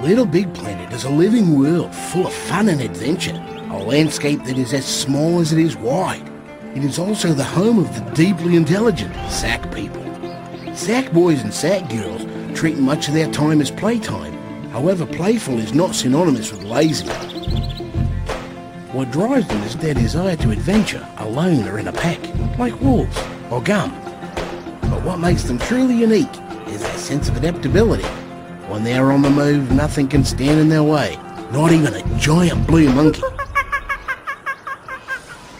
Little Big Planet is a living world full of fun and adventure, a landscape that is as small as it is wide. It is also the home of the deeply intelligent sack people. Sack boys and sack girls treat much of their time as playtime. However, playful is not synonymous with lazy. What drives them is their desire to adventure alone or in a pack, like wolves or gum. But what makes them truly unique is their sense of adaptability. When they are on the move, nothing can stand in their way, not even a giant blue monkey.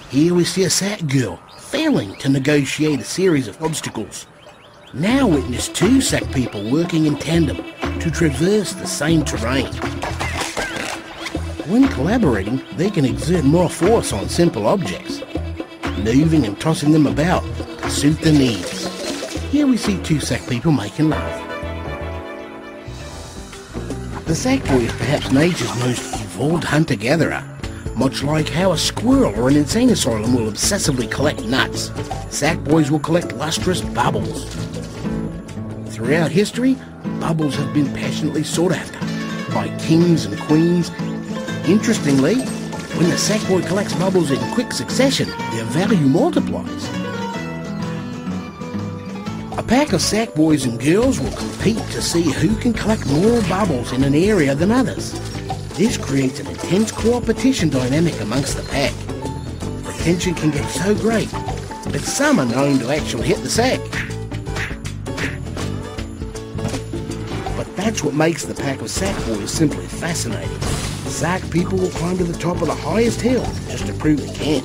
Here we see a sack girl failing to negotiate a series of obstacles. Now witness two sack people working in tandem to traverse the same terrain. When collaborating, they can exert more force on simple objects, moving and tossing them about to suit their needs. Here we see two sack people making love. The sackboy is perhaps nature's most evolved hunter-gatherer. Much like how a squirrel or an insane asylum will obsessively collect nuts, sackboys will collect lustrous bubbles. Throughout history, bubbles have been passionately sought after by kings and queens. Interestingly, when the sackboy collects bubbles in quick succession, their value multiplies. A pack of sackboys and girls will compete to see who can collect more bubbles in an area than others. This creates an intense competition dynamic amongst the pack. The tension can get so great that some are known to actually hit the sack. But that's what makes the pack of sackboys simply fascinating. Sack people will climb to the top of the highest hill just to prove they can.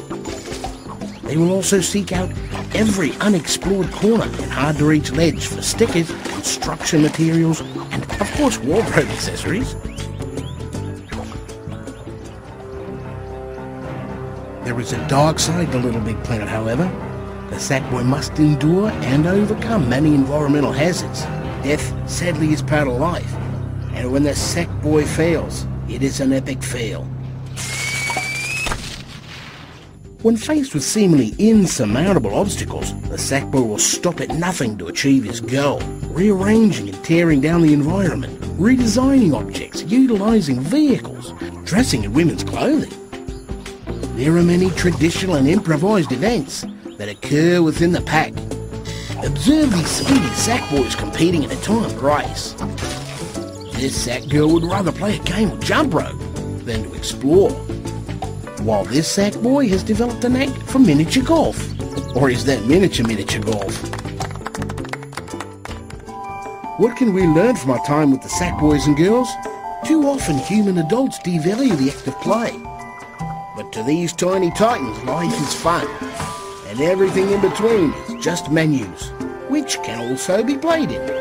They will also seek out every unexplored corner and hard-to-reach ledge for stickers, construction materials, and of course wardrobe accessories. There is a dark side to Little Big Planet, however. The sackboy must endure and overcome many environmental hazards. Death, sadly, is part of life, and when the sackboy fails, it is an epic fail. When faced with seemingly insurmountable obstacles, the sackboy will stop at nothing to achieve his goal, rearranging and tearing down the environment, redesigning objects, utilising vehicles, dressing in women's clothing. There are many traditional and improvised events that occur within the pack. Observe these speedy sackboys competing in a timed race. This sack girl would rather play a game of jump rope than to explore, while this sackboy has developed a knack for miniature golf. Or is that miniature golf? What can we learn from our time with the sackboys and girls? Too often human adults devalue the act of play. But to these tiny titans, life is fun, and everything in between is just menus, which can also be played in.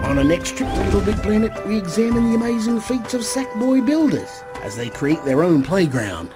On our next trip to Little Big Planet, we examine the amazing feats of sackboy builders as they create their own playground.